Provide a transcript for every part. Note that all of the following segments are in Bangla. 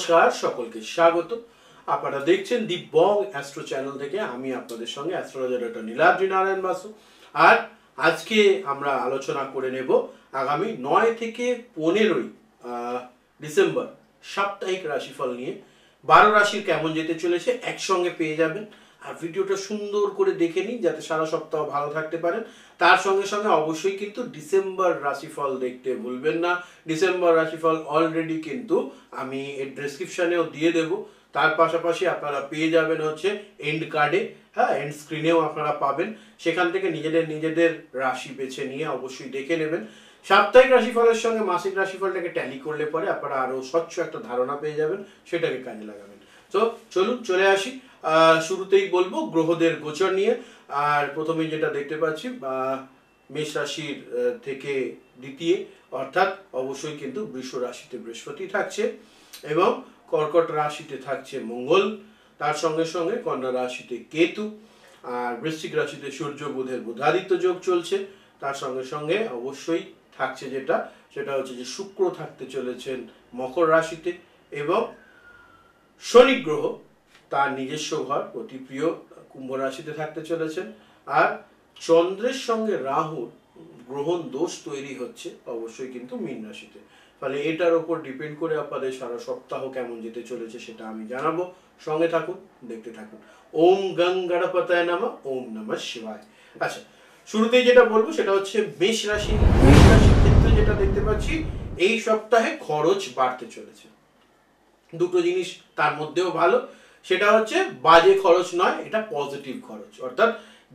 নমস্কার, সকলকে স্বাগত। আপনারা দেখছেন দি বং অ্যাস্ট্রো চ্যানেল থেকে। আমি আপনাদের সঙ্গে অ্যাস্ট্রোলজার ডক্টর নীলাদ্রি নারায়ণ বাসু। আর আজকে আমরা আলোচনা করে নেব আগামী 9 থেকে 15ই ডিসেম্বর সাপ্তাহিক রাশিফল নিয়ে। 12 রাশির কেমন যেতে চলেছে একসঙ্গে পেয়ে যাবেন। আর ভিডিওটা সুন্দর করে দেখে নিন যাতে সারা সপ্তাহ ভালো থাকতে পারেন। তার সঙ্গে সঙ্গে অবশ্যই কিন্তু ডিসেম্বর রাশিফল দেখতে ভুলবেন না। ডিসেম্বর রাশিফল অলরেডি কিন্তু আমি এর ডেসক্রিপশনেও দিয়ে দেব। তার পাশাপাশি আপনারা পেয়ে যাবেন হচ্ছে এন্ড কার্ডে, হ্যাঁ, এন্ড স্ক্রিনেও আপনারা পাবেন। সেখান থেকে নিজেদের রাশি বেছে নিয়ে অবশ্যই দেখে নেবেন। সাপ্তাহিক রাশিফলের সঙ্গে মাসিক রাশিফলটাকে ট্যালি করলে পরে আপনারা আরো স্বচ্ছ একটা ধারণা পেয়ে যাবেন, সেটাকে কাজে লাগাবেন। তো চলুন চলে আসি। শুরুতেই বলবো গ্রহদের গোচর নিয়ে। আর প্রথমেই যেটা দেখতে পাচ্ছি মেষ রাশির থেকে দ্বিতীয়, অর্থাৎ অবশ্যই কিন্তু বৃষ রাশিতে বৃহস্পতি থাকছে এবং কর্কট রাশিতে থাকছে মঙ্গল, তার সঙ্গে সঙ্গে কন্যা রাশিতে কেতু, আর বৃশ্চিক রাশিতে সূর্য বুধের বুধাদিত্য যোগ চলছে। তার সঙ্গে সঙ্গে অবশ্যই থাকছে সেটা হচ্ছে যে শুক্র থাকতে চলেছেন মকর রাশিতে এবং শনি গ্রহ তার নিজস্ব ঘর অতি প্রিয় কুম্ভ রাশিতে থাকতে চলেছেন। আর চন্দ্রের সঙ্গে রাহুর গ্রহণ দোষ তৈরি হচ্ছে অবশ্যই কিন্তু মীন রাশিতে। ফলে এটার উপর ডিপেন্ড করে আপনাদের সারা সপ্তাহ কেমন যেতে চলেছে সেটা আমি জানাবো। সঙ্গে থাকুন, দেখতে থাকুন। ওম গং গণপতায় নমঃ, ওম নমঃ শিবায়। আচ্ছা, শুরুতেই যেটা বলবো সেটা হচ্ছে মেষ রাশি। মেষ রাশির ক্ষেত্রে যেটা দেখতে পাচ্ছি এই সপ্তাহে খরচ বাড়তে চলেছে। দুটো জিনিস তার মধ্যেও ভালো, সেটা হচ্ছে বাজে খরচ নয়, এটা পজিটিভ খরচ। অর্থাৎ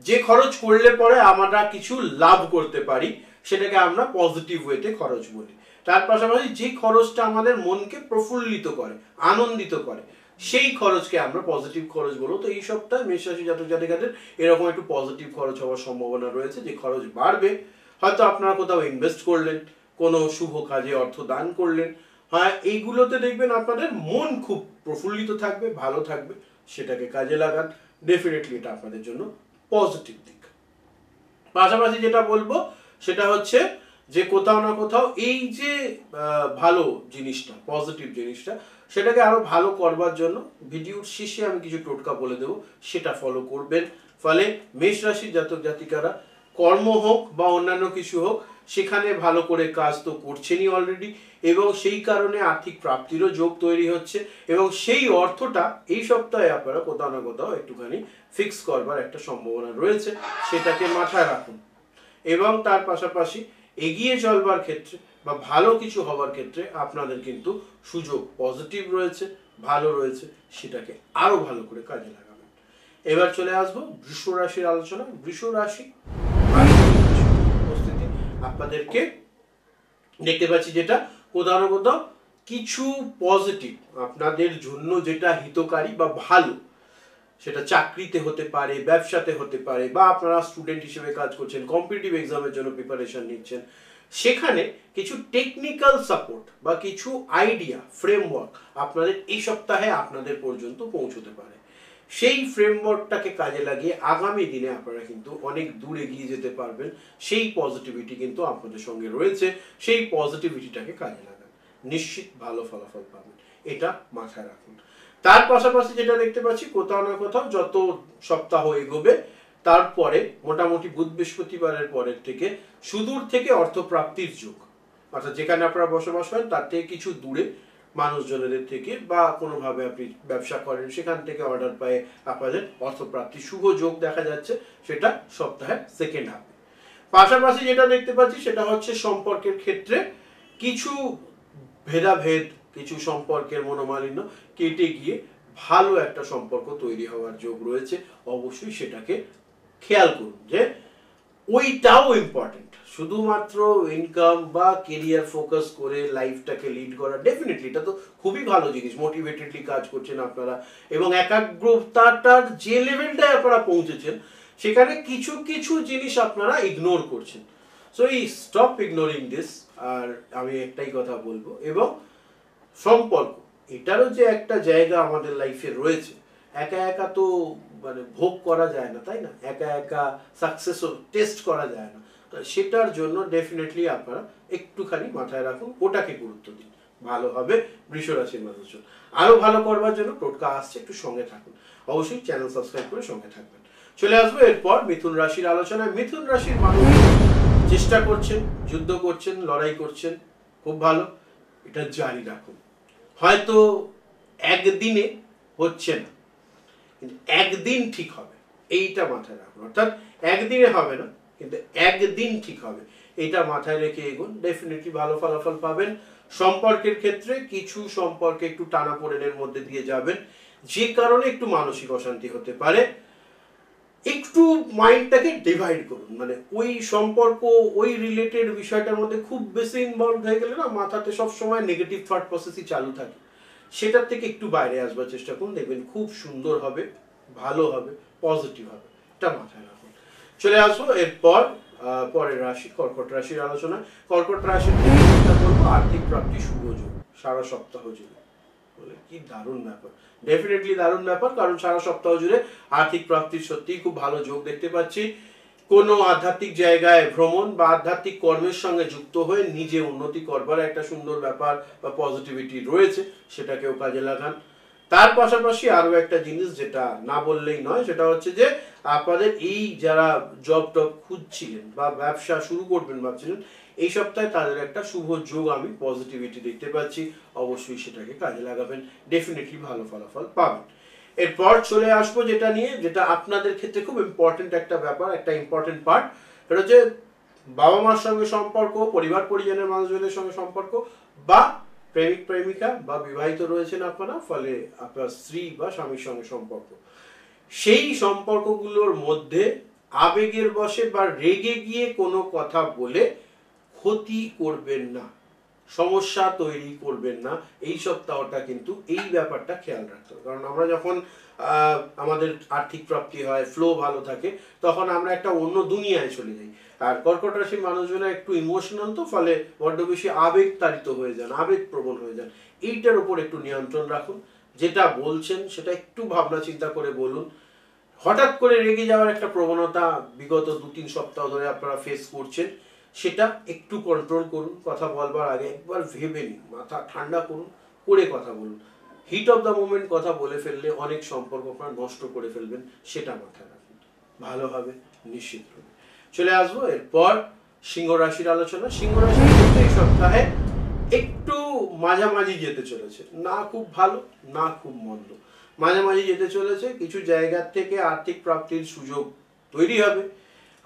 যে খরচ করলে পরে আমরা কিছু লাভ করতে পারি সেটাকে আমরা পজিটিভ ওয়েতে খরচ বলি। তার পাশাপাশি যে খরচটা আমাদের মনকে প্রফুল্লিত করে, আনন্দিত করে, সেই খরচকে আমরা পজিটিভ খরচ বলবো। তো এই সপ্তাহে মেষ রাশি জাতক জাতিকাদের এরকম একটু পজিটিভ খরচ হওয়ার সম্ভাবনা রয়েছে। যে খরচ বাড়বে, হয়তো আপনারা কোথাও ইনভেস্ট করলেন, কোনো শুভ কাজে অর্থ দান করলেন, হ্যাঁ, এইগুলোতে দেখবেন আপনাদের মন খুব প্রফুল্লিত থাকবে, ভালো থাকবে, সেটাকে কাজে লাগান। ডেফিনেটলি এটা আপনাদের জন্য পজিটিভ দিক। পাশাপাশি যেটা বলবো সেটা হচ্ছে যে কোথাও না কোথাও এই যে ভালো জিনিসটা, পজিটিভ জিনিসটা, সেটাকে আরো ভালো করবার জন্য ভিডিওর শেষে আমি কিছু টোটকা বলে দেবো, সেটা ফলো করবেন। ফলে মেষ রাশির জাতক জাতিকারা কর্ম হোক বা অন্যান্য কিছু হোক, সেখানে ভালো করে কাজ তো করছেনই অলরেডি এবং সেই কারণে আর্থিক প্রাপ্তিরও যোগ তৈরি হচ্ছে এবং সেই অর্থটা এই সপ্তাহে আপনারা কোথাও না কোথাও একটুখানি ফিক্স করবার একটা সম্ভাবনা রয়েছে, সেটাকে মাথায় রাখুন। এবং তার পাশাপাশি এগিয়ে চলবার ক্ষেত্রে বা ভালো কিছু হবার ক্ষেত্রে আপনাদের কিন্তু সুযোগ পজিটিভ রয়েছে, ভালো রয়েছে, সেটাকে আরো ভালো করে কাজে লাগাবেন। এবার চলে আসবো বৃষ রাশির আলোচনা। বৃষ রাশি উপস্থিতি আপনাদেরকে দেখতে পাচ্ছি যেটা কোথাও না কোথাও কিছু পজিটিভ আপনাদের জন্য যেটা হিতকারী বা ভালো, সেটা চাকরিতে হতে পারে, ব্যবসাতে হতে পারে, বা আপনারা স্টুডেন্ট হিসেবে কাজ করছেন, কম্পিটিটিভ এক্সামের জন্য প্রিপারেশন নিচ্ছেন, সেখানে কিছু টেকনিক্যাল সাপোর্ট বা কিছু আইডিয়া, ফ্রেমওয়ার্ক আপনাদের এই সপ্তাহে আপনাদের পর্যন্ত পৌঁছতে পারে। সেই ফ্রেমওয়ার্কটাকে কাজে লাগিয়ে আগামী দিনে আপনারা কিন্তু অনেক দূর এগিয়ে যেতে পারবেন। সেই পজিটিভিটি কিন্তু আপনাদের সঙ্গে রয়েছে, সেই পজিটিভিটিটাকে কাজে লাগান, নিশ্চিত ভালো ফলাফল পাবেন, এটা মাথায় রাখুন। তার পাশাপাশি যেটা দেখতে পাচ্ছি কোথাও না কোথাও যত সপ্তাহ এগোবে তারপরে মোটামুটি বুধ বৃহস্পতিবারের পরের থেকে সুদূর থেকে অর্থপ্রাপ্তির যোগ, অর্থাৎ যেখানে আপনারা বসবাস করেন তার থেকে কিছু দূরে মানুষজনেদের থেকে বা কোনোভাবে আপনি ব্যবসা করেন সেখান থেকে অর্ডার পায়ে আপনাদের অর্থপ্রাপ্তি শুভ যোগ দেখা যাচ্ছে, সেটা সপ্তাহের সেকেন্ড হাফে। পাশাপাশি যেটা দেখতে পাচ্ছি সেটা হচ্ছে সম্পর্কের ক্ষেত্রে কিছু ভেদাভেদ, কিছু সম্পর্কের মনোমালিন্য কেটে গিয়ে ভালো একটা সম্পর্ক তৈরি হওয়ার যোগ রয়েছে। অবশ্যই সেটাকে খেয়াল করুন যে ওইটাও ইম্পর্টেন্ট। শুধুমাত্র ইনকাম বা কেরিয়ার ফোকাস করে লাইফটাকে লিড করা ডেফিনেটলি এটা তো খুবই ভালো জিনিস, মোটিভেটেডলি কাজ করছেন আপনারা এবং একাগ্রতাটার যে লেভেলটায় আপনারা পৌঁছেছেন সেখানে কিছু কিছু জিনিস আপনারা ইগনোর করছেন। সো এই স্টপ ইগনোরিং দিস। আর আমি একটাই কথা বলবো, এবং সম্পর্ক এটারও যে একটা জায়গা আমাদের লাইফে রয়েছে, একা একা তো মানে ভোগ করা যায় না, তাই না? একা একা সাকসেসও টেস্ট করা যায় না। তো সেটার জন্য ডেফিনেটলি আপনারা একটুখানি মাথায় রাখুন, ওটাকে গুরুত্ব দিন। ভালো হবে বৃষ রাশির মানুষজন। আরো ভালো করবার জন্য টোটকা আসছে, একটু সঙ্গে থাকুন, অবশ্যই চ্যানেল সাবস্ক্রাইব করে সঙ্গে থাকবেন। চলে আসবো এরপর মিথুন রাশির আলোচনায়। মিথুন রাশির মানুষ চেষ্টা করছেন, যুদ্ধ করছেন, লড়াই করছেন, খুব ভালো, এটা জারি রাখুন। হয়তো একদিনে হচ্ছে না, কিন্তু একদিন ঠিক হবে, এইটা মাথায় রাখুন। অর্থাৎ একদিনে হবে না, কিন্তু একদিন ঠিক হবে, এটা মাথায় রেখে এগুন, ডেফিনেটলি ভালো ফলাফল পাবেন। সম্পর্কের ক্ষেত্রে কিছু সম্পর্কে একটু টানাপোড়েনের মধ্যে দিয়ে যাবেন, যে কারণে একটু মানসিক অশান্তি হতে পারে। একটু মাইন্ডটাকে ডিভাইড করুন, মানে ওই সম্পর্ক, ওই রিলেটেড বিষয়টার মধ্যে খুব বেশি ইনভলভ হয়ে গেলে না, মাথাতে সবসময় নেগেটিভ থট প্রসেসই চালু থাকে, সেটার থেকে একটু বাইরে আসবার চেষ্টা করুন, দেখবেন খুব সুন্দর হবে, ভালো হবে, পজিটিভ হবে, এটা মাথায় রাখুন। চলে আসবো এরপর পরের রাশি, কর্কট রাশির আলোচনা। কর্কট রাশির চেষ্টা করবো আর্থিক প্রাপ্তি শুভ যোগ সারা সপ্তাহ জুড়ে। বলে কি দারুণ ব্যাপার, ডেফিনেটলি দারুণ ব্যাপার, কারণ সারা সপ্তাহ জুড়ে আর্থিক প্রাপ্তির সত্যিই খুব ভালো যোগ দেখতে পাচ্ছি। কোনো আধ্যাত্মিক জায়গায় ভ্রমণ বা আধ্যাত্মিক কর্মের সঙ্গে যুক্ত হয়ে নিজে উন্নতি করবার একটা সুন্দর ব্যাপার বা পজিটিভিটি রয়েছে, সেটাকেও কাজে লাগান। তার পাশাপাশি আরো একটা জিনিস যেটা না বললেই নয়, সেটা হচ্ছে যে আপনাদের এই যারা জব টব খুঁজছিলেন বা ব্যবসা শুরু করবেন ভাবছিলেন, এই সপ্তাহে তাদের একটা শুভ যোগ আমি পজিটিভিটি দেখতে পাচ্ছি, অবশ্যই সেটাকে কাজে লাগাবেন, ডেফিনেটলি ভালো ফলাফল পাবেন। এরপর চলে আসবো যেটা নিয়ে, যেটা আপনাদের ক্ষেত্রে খুব ইম্পর্টেন্ট একটা ব্যাপার, একটা ইম্পর্টেন্ট পার্ট, সেটা হচ্ছে বাবা মার সঙ্গে সম্পর্ক, পরিবার পরিজনের মানুষজনের সঙ্গে সম্পর্ক, বা প্রেমিক প্রেমিকা বা বিবাহিত রয়েছেন আপনারা, ফলে আপনার স্ত্রী বা স্বামীর সঙ্গে সম্পর্ক, সেই সম্পর্কগুলোর মধ্যে আবেগের বশে বা রেগে গিয়ে কোনো কথা বলে ক্ষতি করবেন না, সমস্যা তৈরি করবেন না। এই সপ্তাহটা কিন্তু এই ব্যাপারটা খেয়াল রাখতে হবে, কারণ আমরা যখন আমাদের আর্থিক প্রাপ্তি হয়, ফ্লো ভালো থাকে, তখন আমরা একটা অন্য দুনিয়ায় চলে যাই। আর কর্কট রাশির মানুষজনের একটু ইমোশনাল, তো ফলে বড্ড বেশি আবেগ তাড়িত হয়ে যান, আবেগ প্রবণ হয়ে যান। এইটার উপর একটু নিয়ন্ত্রণ রাখুন, যেটা বলছেন সেটা একটু ভাবনা চিন্তা করে বলুন। হঠাৎ করে রেগে যাওয়ার একটা প্রবণতা বিগত 2-3 সপ্তাহ ধরে আপনারা ফেস করছেন, সেটা একটু কন্ট্রোল করুন। কথা বলবার আগে একবার ভেবে নিন, মাথা ঠান্ডা করুন, করে কথা বলুন। হিট অফ দ্য মোমেন্ট কথা বলে ফেললে অনেক সম্পর্ক আপনারা নষ্ট করে ফেলবেন, সেটা মাথায় রাখুন, ভালো হবে নিশ্চিত হবে। চলে আসবো এরপর সিংহ রাশির আলোচনা। সিংহ রাশির ক্ষেত্রে এই সপ্তাহে একটু মাঝামাঝি যেতে চলেছে, না খুব ভালো না খুব মন্দ, মাঝামাঝি যেতে চলেছে। কিছু জায়গার থেকে আর্থিক প্রাপ্তির সুযোগ তৈরি হবে।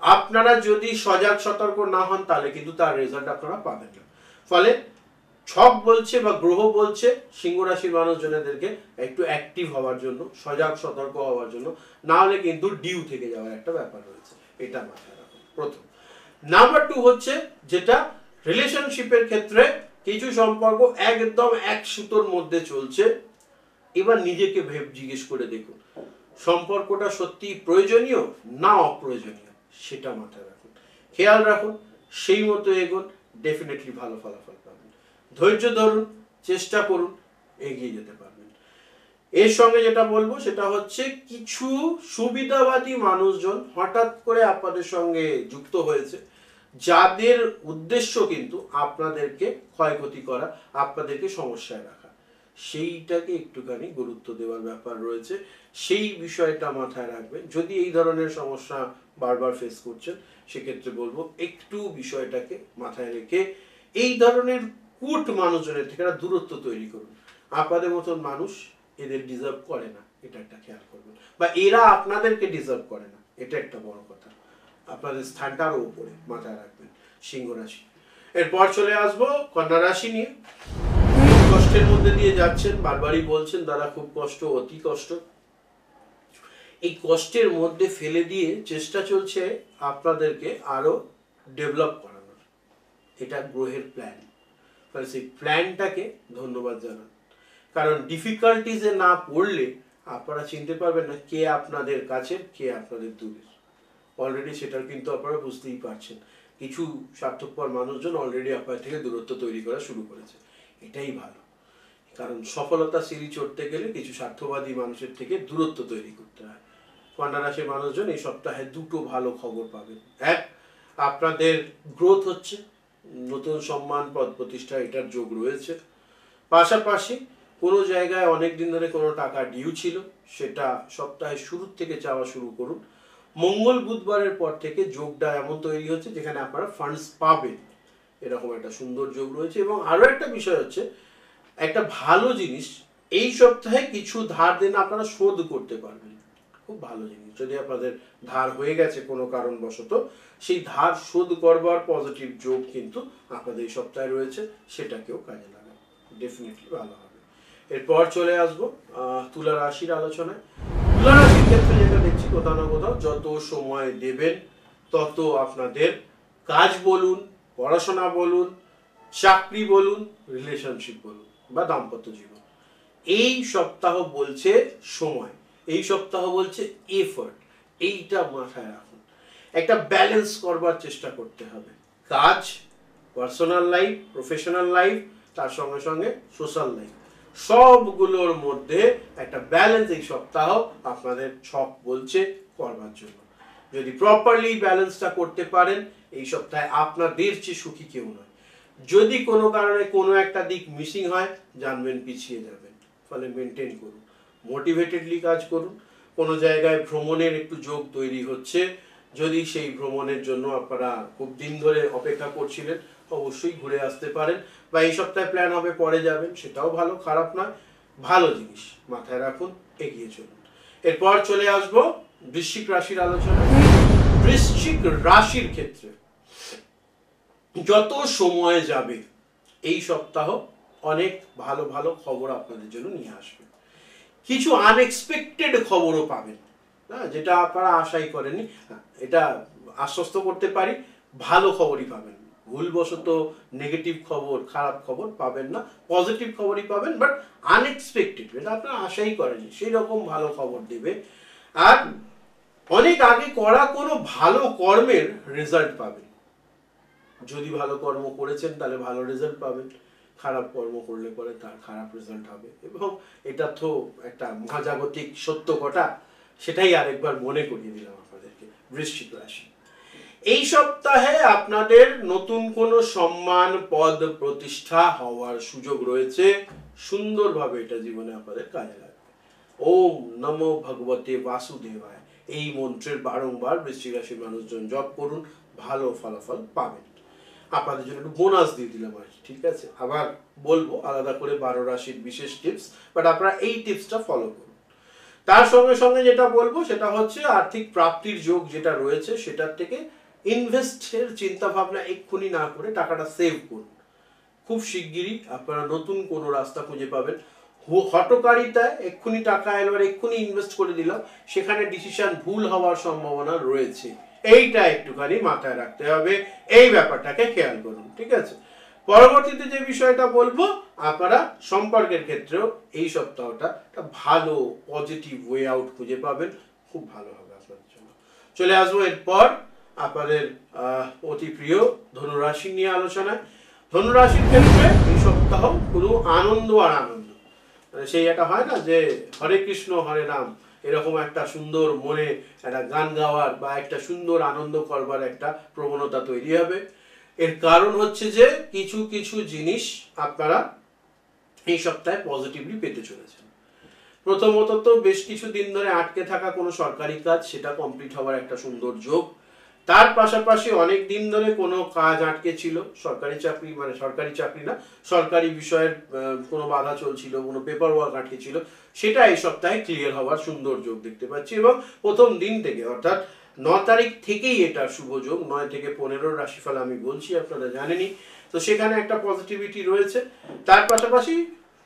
আপনারা যদি সজাগ সতর্ক না হন, তাহলে কিন্তু তার রেজাল্ট আপনারা পাবেন না। ফলে ছক বলছে বা গ্রহ বলছে সিংহ রাশির মানুষজনেদেরকে একটু অ্যাক্টিভ হওয়ার জন্য, সজাগ সতর্ক হওয়ার জন্য, না হলে কিন্তু ডিউ থেকে যাওয়ার একটা ব্যাপার রয়েছে, এটা মাথায় রাখুন। প্রথম। নাম্বার 2 হচ্ছে যেটা রিলেশনশিপের ক্ষেত্রে কিছু সম্পর্ক একদম এক সুতোর মধ্যে চলছে, এবার নিজেকে জিজ্ঞেস করে দেখুন সম্পর্কটা সত্যি প্রয়োজনীয় না অপ্রয়োজনীয়, সেটা মাথায় রাখুন, খেয়াল রাখুন, সেই মতো এগোন, ডেফিনেটলি ভালো ফলাফল পাবেন। ধৈর্য ধরুন, চেষ্টা করুন, এগিয়ে যেতে পারবেন। এর সঙ্গে যেটা বলবো সেটা হচ্ছে কিছু সুবিধাবাদী মানুষজন হঠাৎ করে আপনাদের সঙ্গে যুক্ত হয়েছে, যাদের উদ্দেশ্য কিন্তু আপনাদেরকে ক্ষয়ক্ষতি করা, আপনাদেরকে সমস্যায় রাখা, সেইটাকে একটুখানি গুরুত্ব দেওয়ার ব্যাপার রয়েছে, সেই বিষয়টা মাথায় রাখবেন। যদি এই ধরনের সমস্যা বারবার ফেস করছেন, সেক্ষেত্রে বলবো একটু বিষয়টাকে মাথায় রেখে এই ধরনের কুট মানুষজনের থেকে একটা দূরত্ব তৈরি করুন। আপনাদের মতন মানুষ এদের ডিজার্ভ করে না, এটা একটা খেয়াল করবেন, বা এরা আপনাদেরকে ডিজার্ভ করে না, এটা একটা বড় কথা। আপনাদের স্থানটা আরো উপরে মাথায় রাখবেন সিংহ রাশি। এরপর চলে আসবো কন্যা রাশি নিয়ে। কষ্টের মধ্যে দিয়ে যাচ্ছেন, বারবারই বলছেন দাদা খুব কষ্ট, অতি কষ্ট। এই কষ্টের মধ্যে ফেলে দিয়ে চেষ্টা চলছে আপনাদেরকে আরো ডেভেলপ করানোর, এটা গ্রহের প্ল্যান। ফলে সেই প্ল্যানটাকে ধন্যবাদ জানান, কারণ ডিফিকাল্টিজে না পড়লে আপনারা চিনতে পারবেন না কে আপনাদের কাছে, কে আপনাদের দূরের। অলরেডি সেটার কিন্তু আপনারা বুঝতেই পারছেন, কিছু স্বার্থপর মানুষজন অলরেডি আপনার থেকে দূরত্ব তৈরি করা শুরু করেছে, এটাই ভালো। কারণ সফলতা সিঁড়ি চড়তে গেলে কিছু স্বার্থবাদী মানুষের থেকে দূরত্ব তৈরি করতে হয়। কন্যা রাশির মানুষজন এই সপ্তাহে দুটো ভালো খবর পাবেন। এক, আপনাদের গ্রোথ হচ্ছে, নতুন সম্মান পদ প্রতিষ্ঠা এটার যোগ রয়েছে। পাশাপাশি কোনো জায়গায় অনেক দিন ধরে কোনো টাকা ডিউ ছিল, সেটা সপ্তাহের শুরুর থেকে চাওয়া শুরু করুন। মঙ্গল বুধবারের পর থেকে যোগটা এমন তৈরি হচ্ছে যেখানে আপনারা ফান্ডস পাবেন, এরকম একটা সুন্দর যোগ রয়েছে। এবং আরো একটা বিষয় হচ্ছে, একটা ভালো জিনিস, এই সপ্তাহে কিছু ধার দেন আপনারা শোধ করতে পারবেন, খুব ভালো জিনিস। যদি আপনাদের ধার হয়ে গেছে কোনো কারণবশত, সেই ধার শোধ করবার পজিটিভ যোগ কিন্তু আপনাদের এই সপ্তাহে রয়েছে, সেটাকেও কাজে লাগান, ডেফিনেটলি ভালো হবে। এরপর চলে আসবো তুলা রাশির আলোচনায়। তুলা রাশির ক্ষেত্রে যেটা দেখছি, কোথাও না কোথাও যত সময় দেবেন তত আপনাদের কাজ বলুন, পড়াশোনা বলুন, চাকরি বলুন, রিলেশনশিপ বলুন বা দাম্পত্য জীবন, এই সপ্তাহ বলছে সময়, এই সপ্তাহ বলছে এফর্ট। এইটা মাথায় রাখুন, একটা ব্যালেন্স করবার চেষ্টা করতে হবে। কাজ, পার্সোনাল লাইফ, প্রফেশনাল লাইফ, তার সঙ্গে সঙ্গে সোশ্যাল লাইফ, সবগুলোর মধ্যে একটা ব্যালেন্স এই সপ্তাহ আপনাদের ছক বলছে করবার জন্য। যদি প্রপারলি ব্যালেন্সটা করতে পারেন, এই সপ্তাহে আপনাদের চেয়ে সুখী কেউ নয়। যদি কোনো কারণে কোনো একটা দিক মিসিং হয়, জানবেন পিছিয়ে যাবেন, ফলে মেনটেন করুন, মোটিভেটেডলি কাজ করুন। কোনো জায়গায় ভ্রমণের একটু যোগ তৈরি হচ্ছে, যদি সেই ভ্রমণের জন্য আপনারা খুব দিন ধরে অপেক্ষা করছিলেন, অবশ্যই ঘুরে আসতে পারেন, বা এই সপ্তাহে প্ল্যান হবে পরে যাবেন, সেটাও ভালো, খারাপ নয়, ভালো জিনিস, মাথায় রাখুন, এগিয়ে চলুন। এরপর চলে আসবো বৃশ্চিক রাশির আলোচনা। বৃশ্চিক রাশির ক্ষেত্রে যত সময় যাবে, এই সপ্তাহ অনেক ভালো ভালো খবর আপনাদের জন্য নিয়ে আসবে। কিছু আনএক্সপেক্টেড খবরও পাবেন, যেটা আপনারা আশাই করেননি। এটা আশ্বস্ত করতে পারি, ভালো খবরই পাবেন, ভুলবশত নেগেটিভ খবর, খারাপ খবর পাবেন না, পজিটিভ খবরই পাবেন, বাট আনএক্সপেক্টেড, এটা আপনারা আশাই করেননি, সেই রকম ভালো খবর দেবে। আর অনেক আগে করা কোনো ভালো কর্মের রেজাল্ট পাবেন। যদি ভালো কর্ম করেছেন তাহলে ভালো রেজাল্ট পাবেন, খারাপ কর্ম করলে পরে তার খারাপ রেজাল্ট হবে। এবং এটা তো একটা মহাজাগতিক সত্য কথা, সেটাই আরেকবার মনে করিয়ে দিলাম আপনাদেরকে। বৃশ্চিক রাশি, এই সপ্তাহে আপনাদের নতুন কোনো সম্মান, পদ, প্রতিষ্ঠা হওয়ার সুযোগ রয়েছে, সুন্দরভাবে এটা জীবনে আপনাদের কাজে লাগবে। ওম নমো ভগবতে বাসুদেবায়, এই মন্ত্রের বারংবার বৃশ্চিক রাশির মানুষজন জপ করুন, ভালো ফলাফল পাবেন। আপনাদের জন্য একটু বোনাস দিয়ে দিলাম আর কি, ঠিক আছে? আবার বলবো আলাদা করে 12 রাশির বিশেষ টিপস, বাট আপনারা এই টিপসটা ফলো করুন। তার সঙ্গে সঙ্গে যেটা বলবো সেটা হচ্ছে আর্থিক প্রাপ্তির যোগ যেটা রয়েছে, সেটার থেকে ইনভেস্টের চিন্তা ভাবনা এক্ষুনি না করে টাকাটা সেভ করুন। খুব শিগগিরই আপনারা নতুন কোনো রাস্তা খুঁজে পাবেন। হঠকারিতায় এক্ষুনি টাকা এলো আর এক্ষুনি ইনভেস্ট করে দিলাম, সেখানে ডিসিশন ভুল হওয়ার সম্ভাবনা রয়েছে, এইটা একটুখানি মাথায় রাখতে হবে, এই ব্যাপারটাকে খেয়াল করুন, ঠিক আছে? পরবর্তীতে যে বিষয়টা বলবো, আপনারা সম্পর্কের ক্ষেত্রেও এই সপ্তাহটা একটা ভালো পজিটিভ ওয়ে আউট খুঁজে পাবেন, খুব ভালো হবে আপনাদের জন্য। চলে আসবো এরপর আপনাদের অতি প্রিয় ধনুরাশি নিয়ে আলোচনায়। ধনুরাশির ক্ষেত্রে এই সপ্তাহ পুরো আনন্দ আর আনন্দ, সেই একটা হয় না যে হরে কৃষ্ণ হরে রাম, এরকম একটা সুন্দর মনে একটা গান গাওয়ার বা একটা সুন্দর আনন্দ করবার একটা প্রবণতা তৈরি হবে। এর কারণ হচ্ছে যে কিছু কিছু জিনিস আপনারা এই সপ্তাহে পজিটিভলি পেতে চলেছেন। প্রথমত তো বেশ কিছু দিন ধরে আটকে থাকা কোনো সরকারি কাজ, সেটা কমপ্লিট হওয়ার একটা সুন্দর যোগ। তার পাশাপাশি অনেক দিন ধরে কোনো কাজ আটকে ছিল, সরকারি চাকরি, মানে সরকারি চাকরি না, সরকারি বিষয়ের কোনো বাধা চলছিল, কোনো পেপার ওয়ার্ক আটকে ছিল, সেটা এই সপ্তাহে ক্লিয়ার হওয়ার সুন্দর যোগ দেখতে পাচ্ছি। এবং প্রথম দিন থেকে অর্থাৎ 9 তারিখ থেকেই এটা শুভ যোগ, 9 থেকে 15 রাশিফল আমি বলছি, আপনারা জানেনই, তো সেখানে একটা পজিটিভিটি রয়েছে। তার পাশাপাশি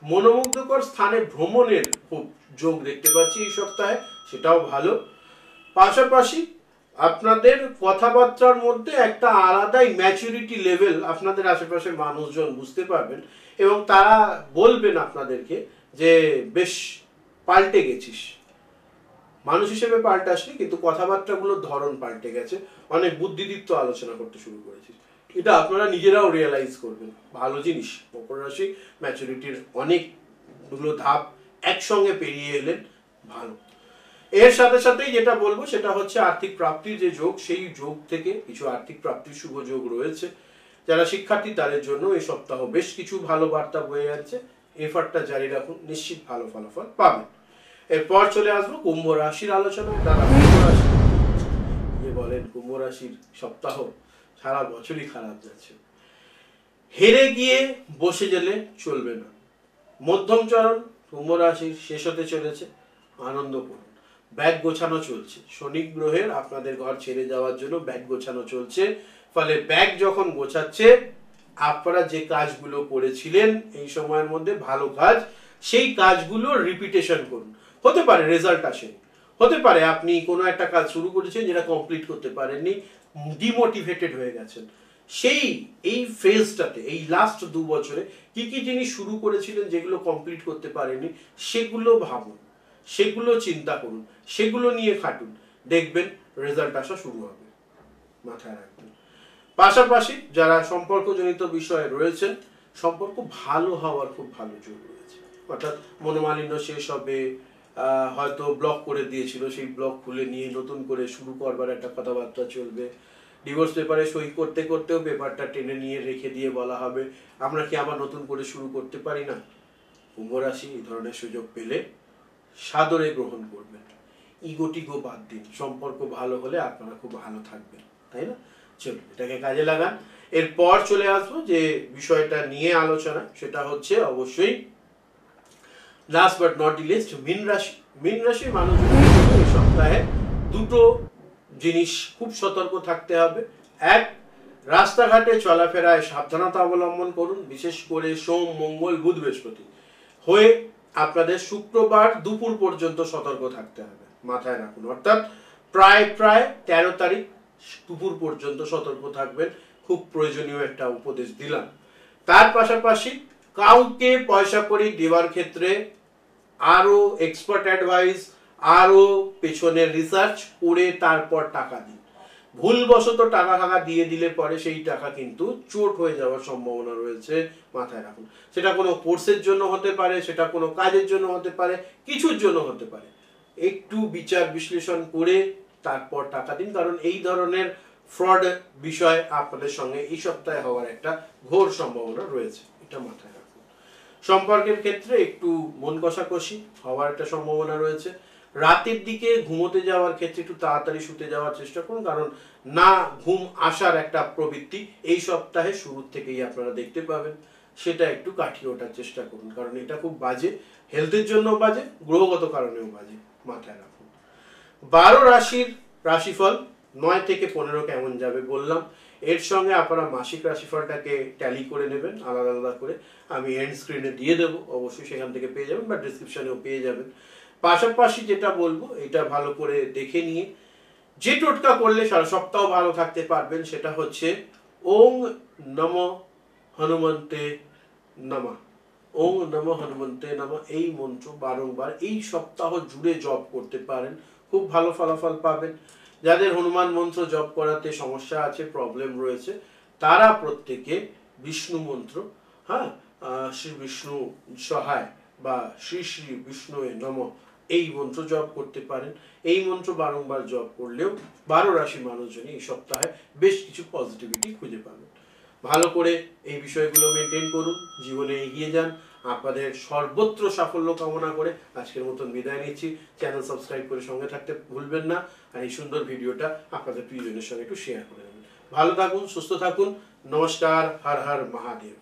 মনোমুগ্ধকর স্থানে ভ্রমণের খুব যোগ দেখতে পাচ্ছি এই সপ্তাহে, সেটাও ভালো। পাশাপাশি আপনাদের কথাবার্তার মধ্যে একটা আলাদাই ম্যাচুরিটি লেভেল আপনাদের আশেপাশের মানুষজন বুঝতে পারবেন, এবং তারা বলবেন আপনাদেরকে যে বেশ পাল্টে গেছিস, মানুষ হিসেবে পাল্টাসনি, কিন্তু কথাবার্তাগুলোর ধরন পাল্টে গেছে, অনেক বুদ্ধিদীপ্ত আলোচনা করতে শুরু করেছিস। এটা আপনারা নিজেরাও রিয়েলাইজ করবেন, ভালো জিনিস। মকর রাশি ম্যাচুরিটির অনেকগুলো ধাপ একসঙ্গে পেরিয়ে এলেন, ভালো। এর সাথে সাথেই যেটা বলবো সেটা হচ্ছে আর্থিক প্রাপ্তির যে যোগ, সেই যোগ থেকে কিছু আর্থিক প্রাপ্তির শুভ যোগ রয়েছে। যারা শিক্ষার্থী তাদের জন্য এই সপ্তাহ বেশ কিছু ভালো বার্তা বয়ে যাচ্ছে, এফার্টটা জারি রাখুন, নিশ্চিত ভালো ফলাফল পাবেন। এরপর চলে আসবো কুম্ভ রাশির আলোচনায়। দাদা কুম্ভ রাশি বলেন, কুম্ভ রাশির সপ্তাহ সারা বছরই খারাপ যাচ্ছে। হেরে গিয়ে বসে গেলে চলবে না। মধ্যম চরণ কুম্ভ রাশির শেষ হতে চলেছে, আনন্দ করুন। ব্যাগ গোছানো চলছে, শনি গ্রহের আপনাদের ঘর ছেড়ে যাওয়ার জন্য ব্যাগ গোছানো চলছে। ফলে ব্যাগ যখন গোছাচ্ছে, আপনারা যে কাজগুলো করেছিলেন এই সময়ের মধ্যে ভালো কাজ, সেই কাজগুলো রিপিটেশন করুন। হতে পারে রেজাল্ট আসেনি, হতে পারে আপনি কোনো একটা কাজ শুরু করেছেন যেটা কমপ্লিট করতে পারেননি, ডিমোটিভেটেড হয়ে গেছেন। এই ফেজটাতে এই লাস্ট 2 বছরে কি কি জিনিস শুরু করেছিলেন যেগুলো কমপ্লিট করতে পারেননি, সেগুলো ভাবুন, সেগুলো চিন্তা করুন, সেগুলো নিয়ে খাটুন, দেখবেন রেজাল্ট আসা শুরু হবে। মাথায় রাখবেন। পাশাপাশি যারা সম্পর্কজনিত বিষয়ে রয়েছেন, সম্পর্ক ভালো হওয়ার খুব ভালো যোগ রয়েছে। অর্থাৎ মনোমালিন্য শেষ হবে, হয়তো ব্লক করে দিয়েছিল, সেই ব্লক খুলে নিয়ে নতুন করে শুরু করবার একটা কথাবার্তা চলবে। ডিভোর্স পেপারে সই করতে করতেও পেপারটা টেনে নিয়ে রেখে দিয়ে বলা হবে, আমরা কি আবার নতুন করে শুরু করতে পারি না? কুম্ভ রাশি এই ধরনের সুযোগ পেলে সাদরে গ্রহণ করবেন, ইগোটিগো বাদ দিন। সম্পর্ক ভালো হলে আপনারা খুব ভালো থাকবেন, তাই না? চলুন এটাকে কাজে লাগান। এরপর চলে আসবো যে বিষয়টা নিয়ে আলোচনা, সেটা হচ্ছে অবশ্যই লাস্ট বাট নট লিস্ট মীন রাশি। মীন রাশির মানুষদের এই সপ্তাহে দুটো জিনিস খুব সতর্ক থাকতে হবে। এক, রাস্তাঘাটে চলাফেরায় সাবধানতা অবলম্বন করুন, বিশেষ করে সোম, মঙ্গল, বুধ, বৃহস্পতি হয়ে আপনাদের শুক্রবার দুপুর পর্যন্ত সতর্ক থাকতে হবে। মাথায় রাখুন, অর্থাৎ প্রায় 13 তারিখ দুপুর পর্যন্ত সতর্ক থাকবেন। খুব প্রয়োজনীয় একটা উপদেশ দিলাম। তার পাশাপাশি কাউকে পয়সা কড়ি দেওয়ার ক্ষেত্রে আরো এক্সপার্ট অ্যাডভাইস, আরো পেছনের রিসার্চ করে তারপর টাকা দিন। ভুলবশত টাকা দিয়ে দিলে পরে সেই টাকা কিন্তু চোট হয়ে যাওয়ার সম্ভাবনা রয়েছে, মাথায় রাখুন। সেটা কোনো কোর্সের জন্য হতে পারে, সেটা কোনো কাজের জন্য হতে পারে, কিছুর জন্য হতে পারে। একটু বিচার বিশ্লেষণ করে তারপর টাকা দিন, কারণ এই ধরনের ফ্রড বিষয় আপনাদের সঙ্গে এই সপ্তাহে হওয়ার একটা ঘোর সম্ভাবনা রয়েছে, এটা মাথায় রাখুন। সম্পর্কের ক্ষেত্রে একটু মন কষাকষি হওয়ার একটা সম্ভাবনা রয়েছে। রাতের দিকে ঘুমোতে যাওয়ার ক্ষেত্রে একটু তাড়াতাড়ি শুতে যাওয়ার চেষ্টা করুন, কারণ না ঘুম আসার একটা প্রবৃত্তি এই সপ্তাহে শুরুর থেকেই আপনারা দেখতে পাবেন। সেটা একটু কাটিয়ে ওঠার চেষ্টা করুন, কারণ এটা খুব বাজে, হেলথের জন্য বাজে, গ্রহগত কারণেও বাজে, মাথায় রাখুন। 12 রাশির রাশিফল 9 থেকে 15 কেমন যাবে বললাম। এর সঙ্গে আপনারা মাসিক রাশিফলটাকে ট্যালি করে নেবেন আলাদা আলাদা করে, আমি এন্ড স্ক্রিনে দিয়ে দেবো, অবশ্যই সেখান থেকে পেয়ে যাবেন বা ডিসক্রিপশনেও পেয়ে যাবেন। পাশাপাশি যেটা বলবো, এটা ভালো করে দেখে নিয়ে যে টোটকা করলে সারা সপ্তাহ ভালো থাকতে পারবেন, সেটা হচ্ছে ওং নম হনুমন্তে নমঃ। ওং নম হনুমন্তে নমঃ এই মন্ত্র বারংবার এই সপ্তাহ জুড়ে জপ করতে পারেন, খুব ভালো ফলাফল পাবেন। যাদের হনুমান মন্ত্র জপ করাতে সমস্যা আছে, প্রবলেম রয়েছে, তারা প্রত্যেকে বিষ্ণু মন্ত্র, শ্রী বিষ্ণু সহায় বা শ্রী শ্রী বিষ্ণু নমঃ এই মন্ত্র জপ করতে পারেন। এই মন্ত্র বারংবার জপ করলেও 12 রাশি মানুষজনই এই সপ্তাহে বেশ কিছু পজিটিভিটি খুঁজে পাবেন। ভালো করে এই বিষয়গুলো মেনটেন করুন, জীবনে এগিয়ে যান। আপনাদের সর্বত্র সাফল্য কামনা করে আজকের মতন বিদায় নিচ্ছি। চ্যানেল সাবস্ক্রাইব করে সঙ্গে থাকতে ভুলবেন না, আর এই সুন্দর ভিডিওটা আপনাদের প্রিয়জনের সঙ্গে একটু শেয়ার করে দেবেন। ভালো থাকুন, সুস্থ থাকুন, নমস্কার, হর হর মহাদেব।